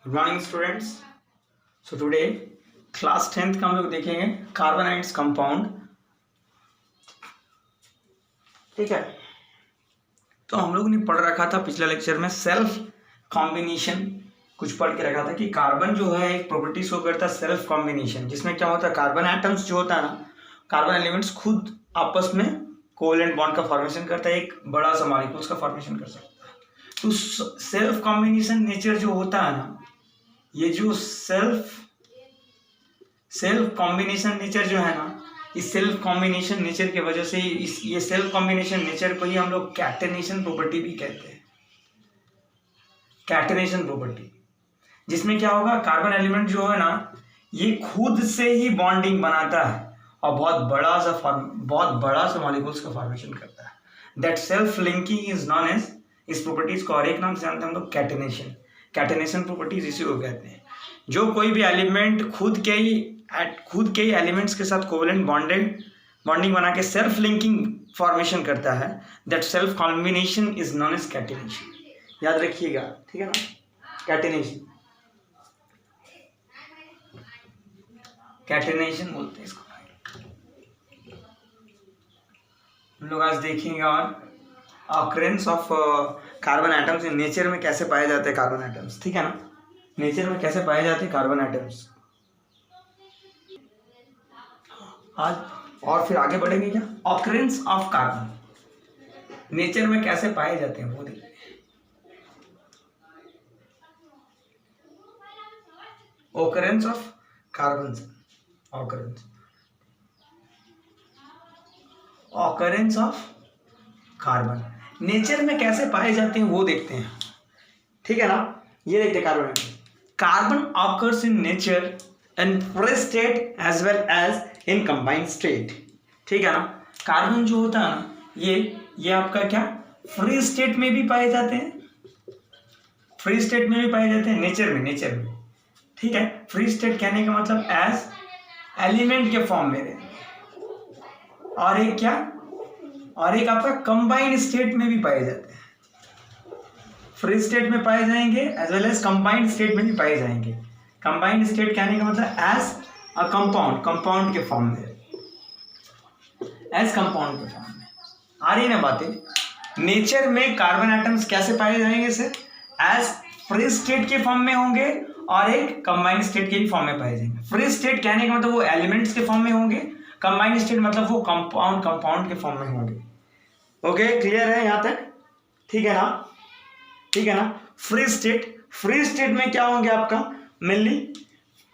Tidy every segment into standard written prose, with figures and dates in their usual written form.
Good morning students. So today class 10th का हम लोग देखेंगे कार्बन एंड्स कंपाउंड। ठीक है, तो हम लोग ने पढ़ रखा था पिछले लेक्चर में सेल्फ कॉम्बिनेशन, कुछ पढ़ के रखा था कि कार्बन जो है एक प्रॉपर्टी शो करता है सेल्फ कॉम्बिनेशन, जिसमें क्या होता है कार्बन एटम्स जो होता है ना, कार्बन एलिमेंट्स खुद आपस में कोवेलेंट बॉन्ड का फॉर्मेशन करता है, एक बड़ा सा मॉलिक्यूल्स का फॉर्मेशन कर सकता है। तो सेल्फ कॉम्बिनेशन नेचर जो होता है ना, ये जो सेल्फ कॉम्बिनेशन नेचर जो है ना, इस सेल्फ कॉम्बिनेशन नेचर की वजह से ये सेल्फ कॉम्बिनेशन नेचर को ही हम लोग कैटेनेशन प्रॉपर्टी भी कहते हैं। कैटेनेशन प्रॉपर्टी, जिसमें क्या होगा, कार्बन एलिमेंट जो है ना, ये खुद से ही बॉन्डिंग बनाता है और बहुत बड़ा सा मॉलिक्यूल्स का फॉर्मेशन करता है। That self linking is known as, इस प्रॉपर्टीज को और एक नाम से जानते हैं हम लोग कैटेनेशन। कैटेनेशन प्रॉपर्टीज इसी को कहते हैं। जो कोई भी एलिमेंट खुद के ही एलिमेंट्स के साथ कोवेलेंट बॉन्डिंग बना के सेल्फ लिंकिंग फॉर्मेशन करता है, that self combination is known as catenation. याद रखिएगा, ठीक है ना, कैटेनेशन बोलते हैं इसको। हम लोग आज देखेंगे और occurrence of carbon atoms in nature में कैसे पाए जाते हैं कार्बन एटम्स, ठीक है ना, नेचर में कैसे पाए जाते हैं कार्बन एटम्स आज। और फिर आगे बढ़ेंगे क्या, ऑकरेंस ऑफ कार्बन नेचर में कैसे पाए जाते हैं वो देखते हैं। Occurrence of carbon, occurrence of carbon nature में कैसे पाए जाते हैं वो देखते हैं, ठीक है ना। ये देखते हैं carbon occurs in nature in free state as well as in combined state, ठीक है ना। कार्बन जो होता है ना, ये आपका क्या फ्री स्टेट में भी पाए जाते हैं, नेचर में, ठीक है। फ्री स्टेट कहने का मतलब एज एलिमेंट के फॉर्म में रहते, और एक आपका कंबाइंड स्टेट में भी पाए जाते हैं। फ्री स्टेट में पाए जाएंगे as well as combined state में भी पाए जाएंगे। कंबाइंड स्टेट कहने का मतलब एज अ कंपाउंड के फॉर्म में, आ रही ना बातें। नेचर में कार्बन एटम्स कैसे पाए जाएंगे सर, एज फ्री स्टेट के फॉर्म में होंगे और एक कंबाइंड स्टेट के भी फॉर्म में पाए जाएंगे। फ्री स्टेट कहने का मतलब वो एलिमेंट्स के फॉर्म में होंगे, कंबाइंड स्टेट मतलब वो कंपाउंड के फॉर्म में होंगे। ओके, क्लियर है यहाँ तक, ठीक है ना। फ्री स्टेट में क्या होंगे आपका, mainly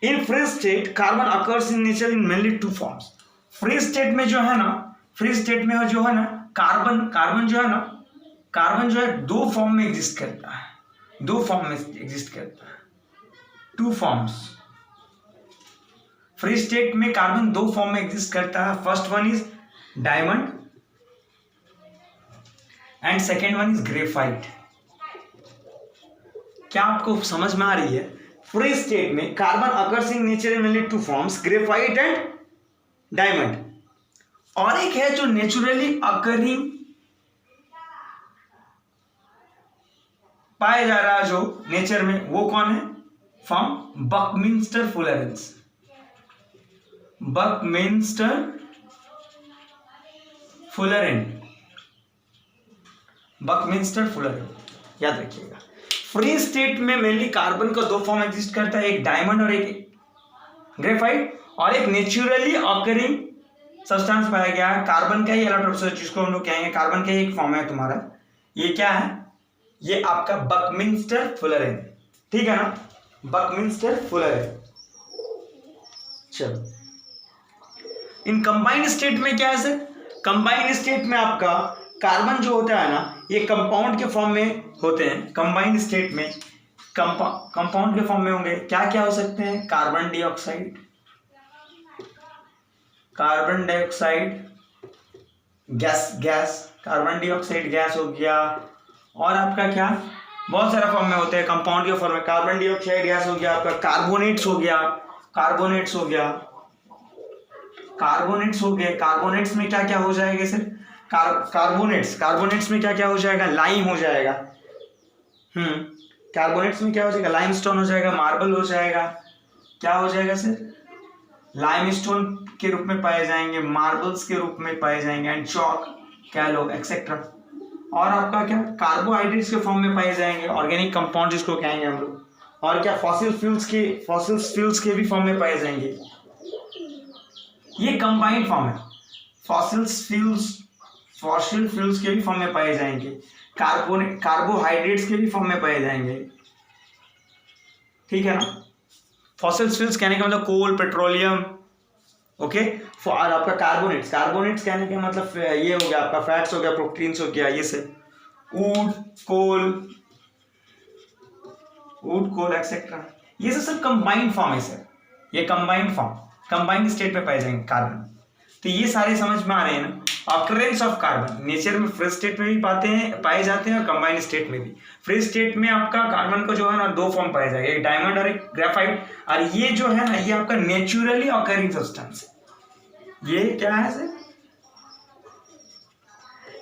in free state carbon occurs in nature in mainly two forms. Free state में जो है ना, कार्बन जो है दो फॉर्म में एग्जिस्ट करता है, टू फॉर्म्स। फ्री स्टेट में कार्बन दो फॉर्म में एग्जिस्ट करता है। First one is diamond and second one is graphite. क्या आपको समझ में आ रही है? फ्री स्टेट में carbon occurs in nature in mainly two forms, graphite and diamond. और एक है जो नेचुरली अकरिंग पाया जा रहा है जो नेचर में, वो कौन है, फ्रॉम बकमिंस्टर फुलरेंस। बकमिंस्टर फुलरेन, याद रखिएगा। फ्री स्टेट में मेनली कार्बन का दो फॉर्म एग्जिस्ट करता है, एक डायमंड और एक ग्रेफाइट, और एक नेचुरली ऑकरिंग सब्सटेंस पाया गया है कार्बन का ही एलोट्रोपिक, जिसको हम लोग कहेंगे कार्बन का ही एक फॉर्म है तुम्हारा। ये क्या है, ये आपका बकमिंस्टर फुलरेन, ठीक है ना, बकमिंस्टर फुलरेन। चलो, इन कंबाइंड स्टेट में क्या है सर, कंबाइंड स्टेट में आपका कार्बन जो होता है ना, ये कंपाउंड के फॉर्म में होते हैं। कंबाइंड स्टेट में कंपाउंड के फॉर्म में होंगे, क्या क्या हो सकते हैं, carbon dioxide gas, carbon dioxide gas हो गया, और आपका क्या बहुत सारा फॉर्म में होते हैं कंपाउंड के फॉर्म में। कार्बन डाइऑक्साइड गैस हो गया आपका, कार्बोनेट्स हो गए। कार्बोनेट्स में क्या क्या हो जाएगा सर, कार्बोनेट्स में क्या क्या हो जाएगा, लाइम हो जाएगा, कार्बोनेट्स में क्या हो जाएगा, लाइमस्टोन हो जाएगा, मार्बल हो जाएगा, क्या हो जाएगा सर, लाइमस्टोन के रूप में पाए जाएंगे, मार्बल्स के रूप में पाए जाएंगे, एंड चॉक, कैलो एक्सेट्रा। और आपका क्या, कार्बोहाइड्रेट्स के फॉर्म में पाए जाएंगे, ऑर्गेनिक कंपाउंड जिसको कहेंगे हम लोग। और क्या, फॉसिल फ्यूल्स के भी फॉर्म में पाए जाएंगे। ये कंबाइंड फॉर्म है। फॉसिल फ्यूल्स के भी फॉर्म में पाए जाएंगे, कार्बोहाइड्रेट्स के भी फॉर्म में पाए जाएंगे, ठीक है ना। फॉसिल फ्यूल्स कहने का मतलब कोल, पेट्रोलियम, ओके। और आपका कार्बोनेट्स कहने का मतलब ये हो गया आपका फैट्स हो गया, प्रोटीन्स हो गया, ये से वुड कोल एक्सेट्रा। ये सब कंबाइंड फॉर्म है सर, ये कंबाइंड स्टेट में पाए जाएंगे कार्बन। तो ये सारे समझ में आ रहे हैं ना। ऑकरेंस ऑफ कार्बन नेचर में फ्री स्टेट में भी पाए जाते हैं और कंबाइंड स्टेट में भी। फ्री स्टेट में आपका कार्बन को जो है ना दो फॉर्म पाए जाएंगे, एक डायमंड और एक ग्रेफाइट। और ये जो है ना ये आपका नेचुरली ऑकरिंग सब्सटेंस है। ये क्या है सर,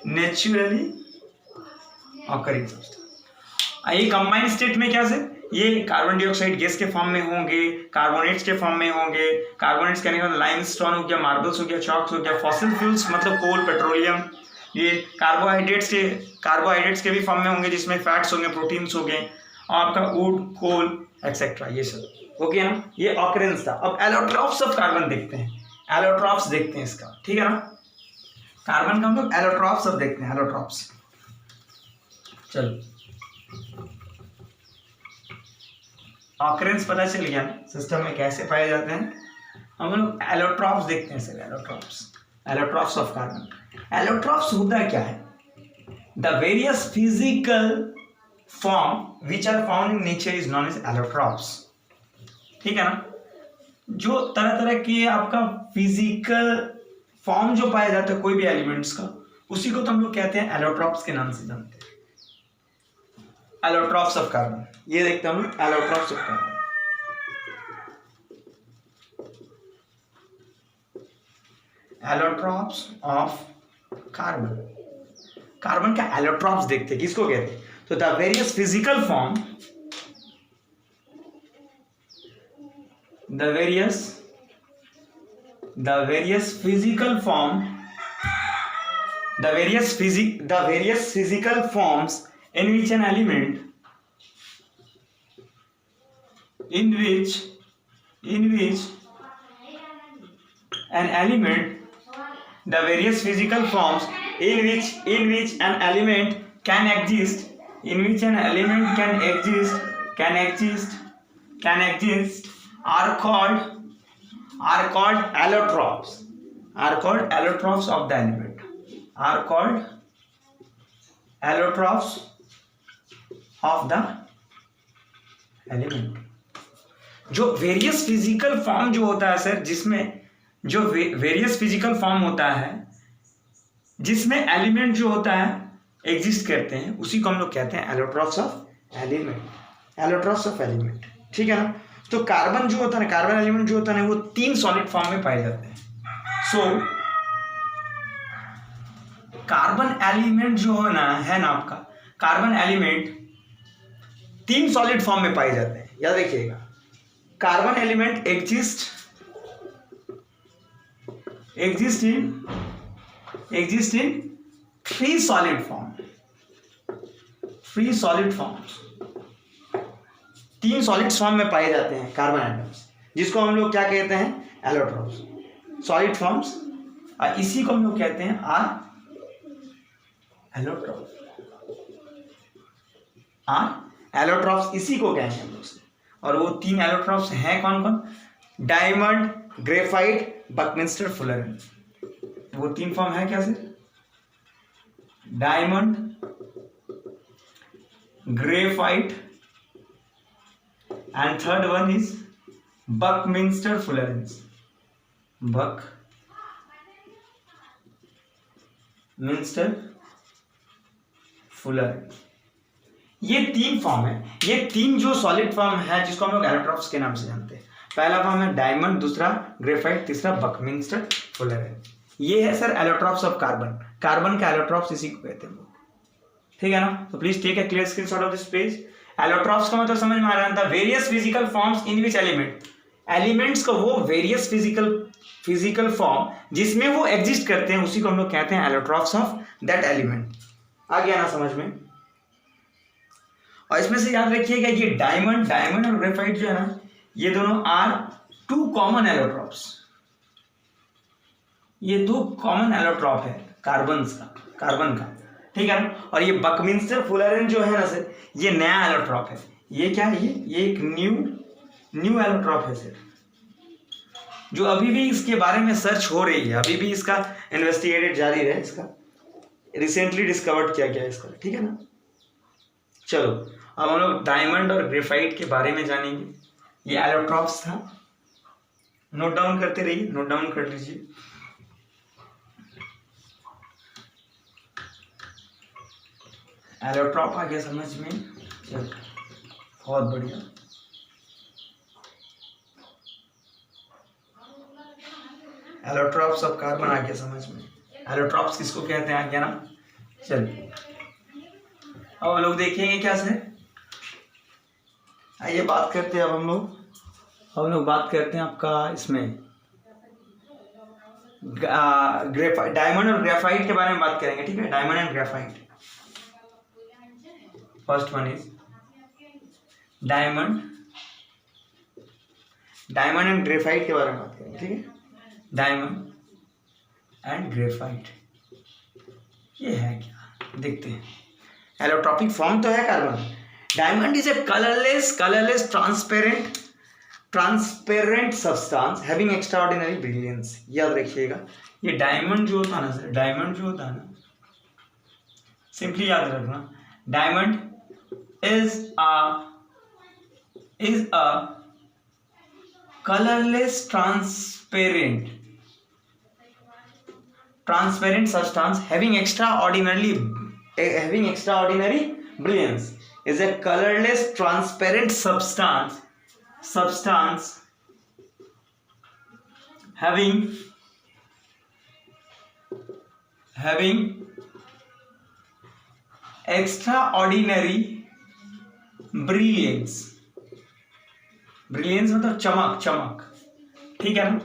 नेचुरली ऑकरिंग सब्सटेंस। ये कंबाइंड स्टेट में क्या सर, ये कार्बन डाइऑक्साइड गैस के फॉर्म में होंगे, कार्बोनेट्स के फॉर्म में होंगे। कार्बोनेट्स कहने का लाइमस्टोन हो गया, मार्बल्स हो गया, चॉक्स हो गया। फॉसिल फ्यूल्स मतलब कोल, पेट्रोलियम। ये कार्बोहाइड्रेट्स के भी फॉर्म में होंगे जिसमें फैट्स होंगे, प्रोटीन्स हो गए, और आपका वुड, कोल एक्सेट्रा, ये सब ओके ना। ये ऑकरेंस था। अब एलोट्रॉप्स ऑफ कार्बन देखते हैं, एलोट्रॉप्स देखते हैं इसका, ठीक है ना। कार्बन का हम लोग एलोट्रॉप्स अब देखते हैं, एलोट्रॉप्स। चलो, ऑकरेंस पता चल गया सिस्टम में कैसे पाए जाते हैं। हम लोग एलोट्रॉप्स देखते हैं sir, allotropes of carbon. Allotropes होता क्या है, the various physical form which are found in nature is known as allotropes, ठीक है ना। जो तरह तरह के आपका फिजिकल फॉर्म जो पाया जाता है कोई भी एलिमेंट्स का, उसी को तो हम लोग कहते हैं एलोट्रॉप्स के नाम से जानते हैं। एलोट्रॉप्स ऑफ कार्बन, ये देखते हैं हम लोग allotropes of carbon. Allotropes of carbon, carbon का एलोट्रॉप्स देखते हैं, किसको कहते हैं, तो the various physical form, the various physical forms in which an element the various physical forms in which an element can exist are called allotropes, of the element, are called allotropes of the element. जो various physical form जो होता है sir, जिसमें जो various physical form होता है जिसमें element जो होता है एग्जिस्ट करते हैं, उसी को हम लोग कहते हैं एलोट्रॉप्स ऑफ एलिमेंट, ठीक है ना। तो कार्बन जो होता है ना, कार्बन एलिमेंट जो होता है ना, वो 3 सॉलिड फॉर्म में पाए जाते हैं। सो कार्बन एलिमेंट जो है ना आपका, कार्बन एलिमेंट 3 सॉलिड फॉर्म में पाए जाते हैं, याद रखिएगा। Carbon element exist in 3 solid forms, 3 solid form में पाए जाते हैं कार्बन एटम्स, जिसको हम लोग क्या कहते हैं, एलोट्रॉप्स, सॉलिड फॉर्म्स। और इसी को हम लोग कहते हैं एलोट्रॉप्स, इसी को कहेंगे हम लोग। और वो 3 एलोट्रॉप्स हैं कौन कौन, डायमंड, ग्रेफाइट, बकमिंस्टर, फुलरेन। वो 3 फॉर्म है क्या sir, diamond, graphite, and third one is Buckminster fullerenes, ये 3 फॉर्म है। ये 3 जो सॉलिड फॉर्म है जिसको हम लोग एलोट्रॉप्स के नाम से जानते हैं। पहला फॉर्म है डायमंड, दूसरा ग्रेफाइट, तीसरा बकमिंस्टर फुलरेन। ये है सर एलोट्रॉप्स ऑफ कार्बन का एलोट्रॉप्स इसी को कहते हैं, ठीक है ना। तो please take a clear screenshot of this page allotropes का मतलब समझ में आ रहा था, various physical forms in which element, elements का वो वेरियस फिजिकल फॉर्म जिसमें वो एग्जिस्ट करते हैं उसी को हम लोग कहते हैं एलोट्रॉप्स ऑफ दैट एलिमेंट। आ गया ना समझ में। और इसमें से याद रखिएगा ये डायमंड और ग्रेफाइट जो है ना, ये दोनों आर टू कॉमन एलोट्रॉप्स, ये दो कॉमन एलोट्रॉप है कार्बन का, ठीक है ना। और ये बकमिंस्टर फुलरेन जो है ना सर, ये नया एलोट्रॉप है। ये क्या है, ये एक न्यू एलोट्रॉप है सर, जो अभी भी इसके बारे में सर्च हो रही है, अभी भी इसका इन्वेस्टिगेटेड जारी है, इसका रिसेंटली डिस्कवर्ड किया गया इसका, ठीक है ना। चलो अब हम लोग डायमंड और ग्रेफाइट के बारे में जानेंगे। ये एलोट्रॉप्स था, नोट डाउन करते रहिए, नोट डाउन कर लीजिए। एलोट्रॉप आ गया समझ में, चलो बहुत बढ़िया। एलोट्रॉप्स ऑफ कार्बन आ गया समझ में। एलोट्रॉप्स किसको कहते हैं आ गया ना। चलिए अब हम लोग देखेंगे क्या से, आइए बात करते हैं। अब हम लोग बात करते हैं आपका इसमें ग्रेफाइट, डायमंड और ग्रेफाइट के बारे में बात करेंगे, ठीक है। Diamond and graphite, first one is diamond and graphite के बारे में बात करेंगे, ठीक है। डायमंड एंड ग्रेफाइट ये है क्या, देखते हैं। एलोट्रॉपिक फॉर्म तो है carbon. Diamond is a colourless transparent substance having extraordinary brilliance. याद रखिएगा, ये डायमंड जो होता है ना सर, डायमंड जो होता है ना, सिंपली याद रखना, diamond is a colorless transparent substance having extraordinary brilliance. Is a colorless transparent substance having extraordinary brilliance मतलब चमक, ठीक है ना।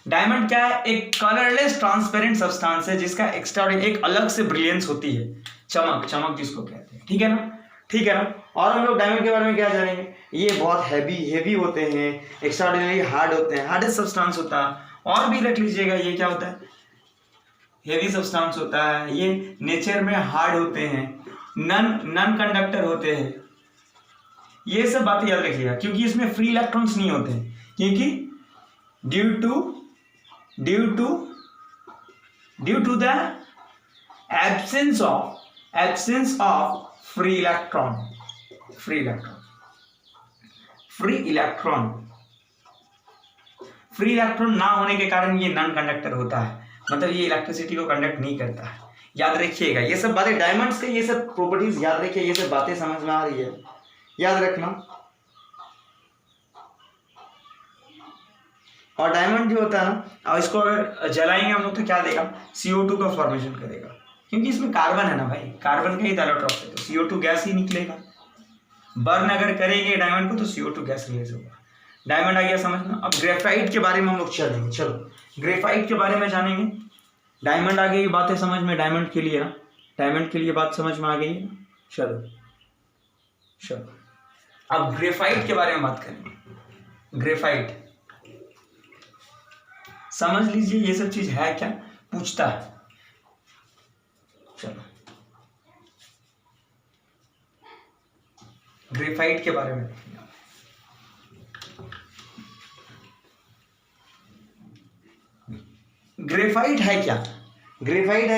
डायमंड क्या है, एक कलरलेस ट्रांसपेरेंट सब्सटेंस है जिसका एक्स्ट्राऑर्डिनरी, एक अलग से ब्रिलियंस होती है, चमक जिसको कहते हैं, ठीक है ना। और हम लोग डायमंड के बारे में क्या जानेंगे, ये बहुत हैवी होते हैं, एक्स्ट्राऑर्डिनरी हार्ड होते हैं, हार्डेस्ट सब्सटेंस होता है। और भी रख लीजिएगा, ये क्या होता है, हेवी सब्सटेंस होता है, ये नेचर में हार्ड होते हैं, नॉन कंडक्टर होते हैं। ये सब बातें याद रखिएगा, क्योंकि इसमें फ्री इलेक्ट्रॉन्स नहीं होते हैं, क्योंकि due to the absence of free electron ना होने के कारण ये नॉन कंडक्टर होता है, मतलब ये इलेक्ट्रिसिटी को कंडक्ट नहीं करता है। याद रखिएगा ये सब बातें, डायमंड्स के ये सब प्रॉपर्टीज याद रखिए, ये सब बातें समझ में आ रही है, याद रखना। और डायमंड जो होता है ना, और इसको अगर जलाएंगे हम लोग तो क्या देगा, CO2 का फॉर्मेशन करेगा, क्योंकि इसमें कार्बन है ना भाई, कार्बन का ही एलोट्रॉप है, तो CO2 गैस ही निकलेगा। बर्न अगर करेंगे डायमंड को तो CO2 गैस रिलीज होगा। डायमंड आ गया समझ में। अब ग्रेफाइट के बारे में हम लोग चलेंगे, चलो ग्रेफाइट के बारे में जानेंगे। डायमंड आ गई बातें समझ में, डायमंड के लिए बात समझ में आ गई है। चलो अब ग्रेफाइट के बारे में बात करेंगे। ग्रेफाइट समझ लीजिए ये सब चीज है क्या, पूछता है। चलो ग्रेफाइट के बारे में देखेंगे। ग्रेफाइट है क्या, graphite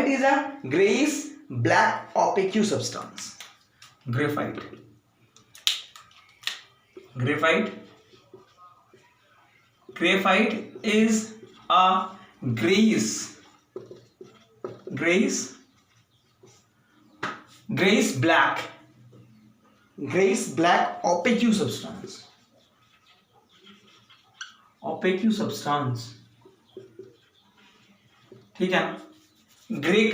is a greyish black opaque substance. Graphite is a grayish black opaque substance, ठीक है। ग्रेइश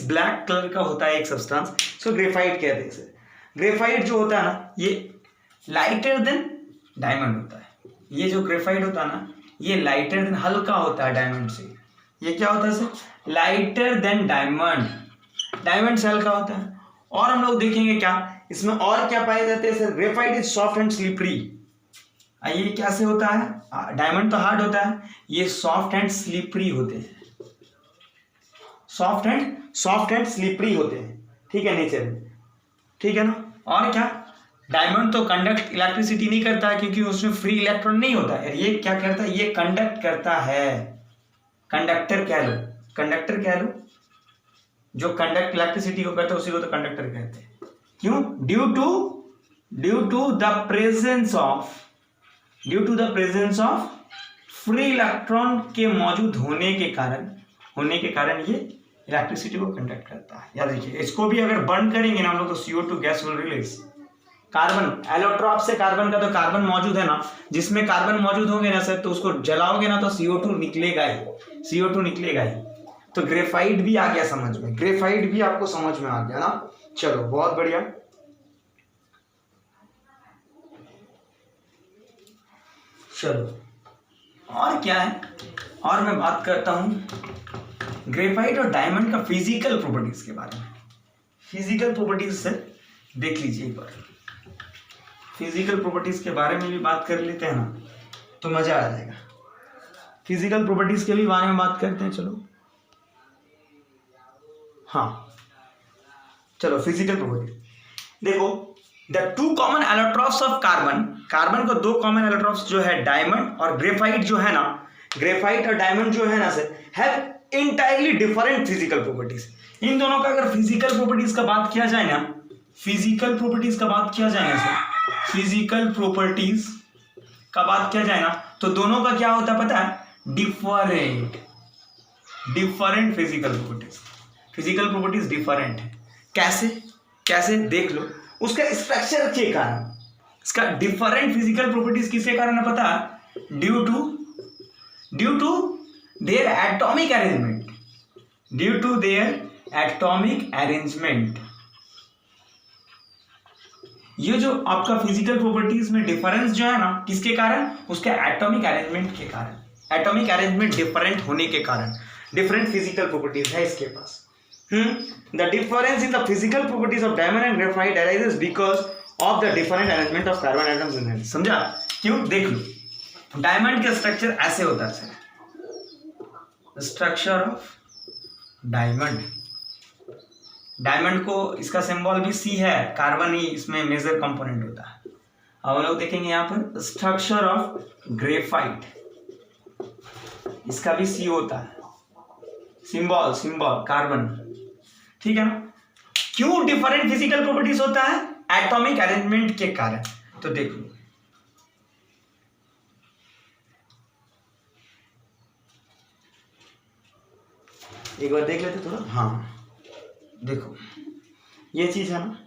ब्लैक कलर का होता है एक सब्सटेंस, इसको ग्रेफाइट कहते हैं इसे। ग्रेफाइट जो होता है ना ये लाइटर देन डायमंड होता है। ये जो ग्रेफाइट होता है ना ये लाइटर देन, हल्का होता है डायमंड से। ये क्या होता है sir? Lighter than diamond, diamond से हल्का होता है। और हम लोग देखेंगे क्या इसमें और क्या पाए जाते हैं sir? Graphite is soft and slippery. ये कैसे होता है? डायमंड तो हार्ड होता है, ये सॉफ्ट एंड स्लिपरी होते हैं, सॉफ्ट एंड स्लिपरी होते हैं, ठीक है, नेचर में, ठीक है ना। और क्या, डायमंड तो कंडक्ट इलेक्ट्रिसिटी नहीं करता है क्योंकि उसमें फ्री इलेक्ट्रॉन नहीं होता है। ये क्या करता है? ये कंडक्ट करता है, कंडक्टर कह लो, कंडक्टर कह लो। जो कंडक्ट इलेक्ट्रिसिटी को करता है उसी को तो कंडक्टर कहते हैं। क्यों? Due to the presence of free electron के मौजूद होने के कारण ये इलेक्ट्रिसिटी को कंडक्ट करता है। याद रखिए, इसको भी अगर बर्न करेंगे ना हम लोग तो CO2 gas will release. Carbon, allotrope से कार्बन का तो कार्बन मौजूद है ना, जिसमें कार्बन मौजूद होंगे ना सर तो उसको जलाओगे ना तो CO2 निकलेगा ही। तो ग्रेफाइट भी आ गया समझ में, ग्रेफाइट भी आपको समझ में आ गया ना। चलो बहुत बढ़िया। चलो और क्या है, और मैं बात करता हूं ग्रेफाइट और डायमंड का फिजिकल प्रॉपर्टीज के बारे में। फिजिकल प्रॉपर्टीज से देख लीजिए एक बार, फिजिकल प्रॉपर्टीज के बारे में भी बात कर लेते हैं ना तो मजा आ जाएगा। फिजिकल प्रॉपर्टीज के भी बारे में बात करते हैं। चलो हाँ, चलो फिजिकल प्रॉपर्टी देखो। The two common allotropes of carbon को दो कॉमन एलोट्रॉप्स जो है डायमंड और ग्रेफाइट जो है ना, ग्रेफाइट और डायमंड जो है ना sir have entirely different physical properties. इन दोनों का अगर फिजिकल प्रॉपर्टीज का बात किया जाए ना, फिजिकल प्रॉपर्टीज का बात किया जाए तो दोनों का क्या होता है पता है? डिफरेंट फिजिकल प्रॉपर्टीज डिफरेंट है। कैसे देख लो, उसका स्ट्रक्चर के कारण, इसका डिफरेंट फिजिकल प्रॉपर्टीज किसके कारण है पता है? Due to their atomic arrangement. ये जो आपका फिजिकल प्रॉपर्टीज में डिफरेंस जो है ना किसके कारण? उसके एटॉमिक अरेंजमेंट के कारण। एटॉमिक अरेंजमेंट डिफरेंट होने के कारण डिफरेंट फिजिकल प्रॉपर्टीज है इसके पास। The difference in the physical properties of diamond and graphite arises because of the different arrangement of carbon atoms in it. समझा? क्यों? देख लो, डायमंड का स्ट्रक्चर ऐसे होता है। स्ट्रक्चर ऑफ डायमंड को इसका सिंबल भी C है, कार्बन ही इसमें मेजर कंपोनेंट होता है। अब हम लोग देखेंगे यहाँ पर स्ट्रक्चर ऑफ ग्रेफाइट, इसका भी C होता है, सिंबल कार्बन, ठीक है ना। क्यों डिफरेंट फिजिकल प्रॉपर्टीज होता है? एटॉमिक अरेंजमेंट के कारण। तो देख लो, एक बार देख लेते थोड़ा। हाँ देखो, ये चीज है ना,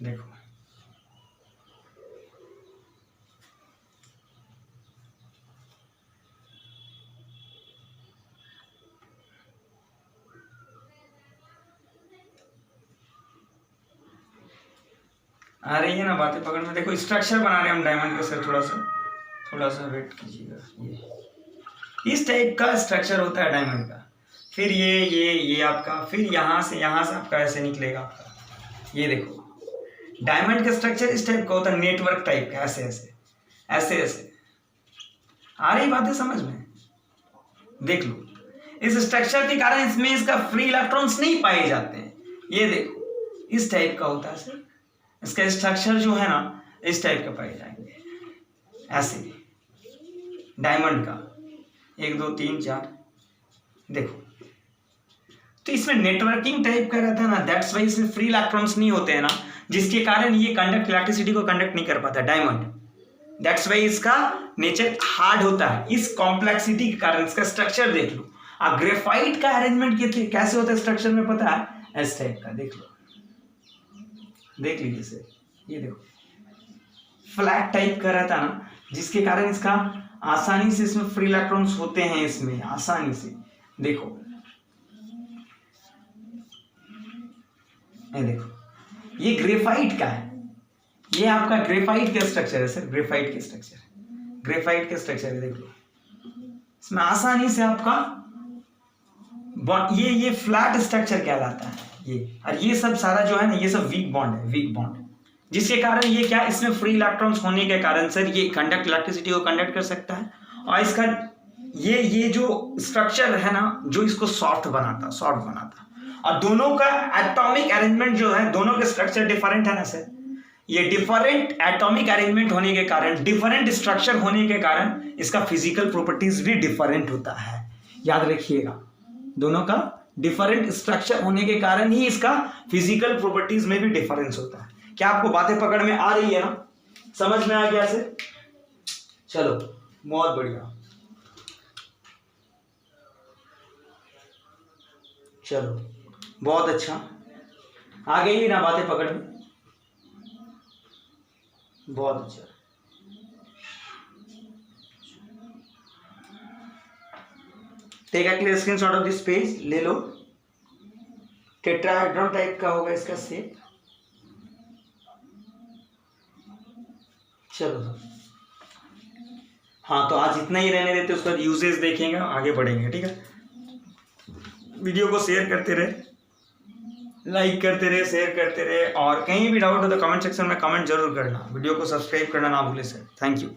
देखो आ रही है ना बातें पकड़ में। देखो स्ट्रक्चर बना रहे हैं हम डायमंड का सर, थोड़ा सा वेट कीजिएगा। ये इस टाइप का स्ट्रक्चर होता है डायमंड का। फिर ये आपका, फिर यहाँ से आपका ऐसे निकलेगा आपका। ये देखो डायमंड का स्ट्रक्चर इस टाइप का होता है, नेटवर्क टाइप का, ऐसे। आ रही बातें समझ में? देख लो, इस स्ट्रक्चर के कारण इसमें इसका फ्री इलेक्ट्रॉन्स नहीं पाए जाते हैं। ये देखो इस टाइप का होता है सर, इसका स्ट्रक्चर जो है ना इस टाइप का पाए जाएंगे, ऐसे डायमंड का 1 2 3 4। देखो तो इसमें नेटवर्किंग टाइप का रहता है ना, दैट्स वाई इसमें फ्री इलेक्ट्रॉन्स नहीं होते हैं ना, जिसके कारण ये कंडक्ट इलेक्ट्रिसिटी को कंडक्ट नहीं कर पाता डायमंड। दैट्स वाई इसका नेचर हार्ड होता है। इस कॉम्प्लेक्सिटी के कारण इसका स्ट्रक्चर देख लो। ग्रेफाइट का अरेंजमेंट कैसे होता है स्ट्रक्चर में पता है? इस टाइप का। देख लो, देख लीजिए सर, ये देखो फ्लैट टाइप का रहता है ना, जिसके कारण इसका आसानी से इसमें फ्री इलेक्ट्रॉन्स होते हैं इसमें आसानी से। देखो ये देखो, ये ग्रेफाइट का है, ये आपका ग्रेफाइट का स्ट्रक्चर है सर, ग्रेफाइट के स्ट्रक्चर, ग्रेफाइट के स्ट्रक्चर है, देख लो इसमें आसानी से आपका ये फ्लैट स्ट्रक्चर कहलाता है ये, और ये सब सारा जो है ना ये सब वीक बॉन्ड है, वीक बॉन्ड, जिसके कारण ये क्या, इसमें फ्री इलेक्ट्रॉन्स होने के कारण सर ये कंडक्ट इलेक्ट्रिसिटी को कंडक्ट कर सकता है, और इसका ये जो स्ट्रक्चर है ना जो इसको सॉफ्ट बनाता, और दोनों का एटॉमिक अरेंजमेंट जो है, दोनों के स्ट्रक्चर डिफरेंट है ना सर, ये डिफरेंट एटॉमिक अरेंजमेंट होने के कारण, डिफरेंट स्ट्रक्चर होने के कारण इसका फिजिकल प्रॉपर्टीज भी डिफरेंट होता है, याद रखिएगा, दोनों का डिफरेंट स्ट्रक्चर होने के कारण ही इसका फिजिकल प्रॉपर्टीज में भी डिफरेंस होता है। क्या आपको बातें पकड़ में आ रही है ना, समझ में आ गया से? चलो बहुत बढ़िया, चलो बहुत अच्छा, आ गई ना बातें पकड़ में, बहुत अच्छा। Take a clear screenshot of this page, ले लो, टेट्राहेड्रॉन टाइप का होगा इसका शेप। चलो हाँ, तो आज इतना ही रहने देते, उसके बाद यूजेस देखेंगे, आगे बढ़ेंगे, ठीक है। वीडियो को शेयर करते रहे, लाइक करते रहे, शेयर करते रहे, और कहीं भी डाउट हो तो कमेंट सेक्शन में कमेंट जरूर करना, वीडियो को सब्सक्राइब करना ना भूले सर। Thank you.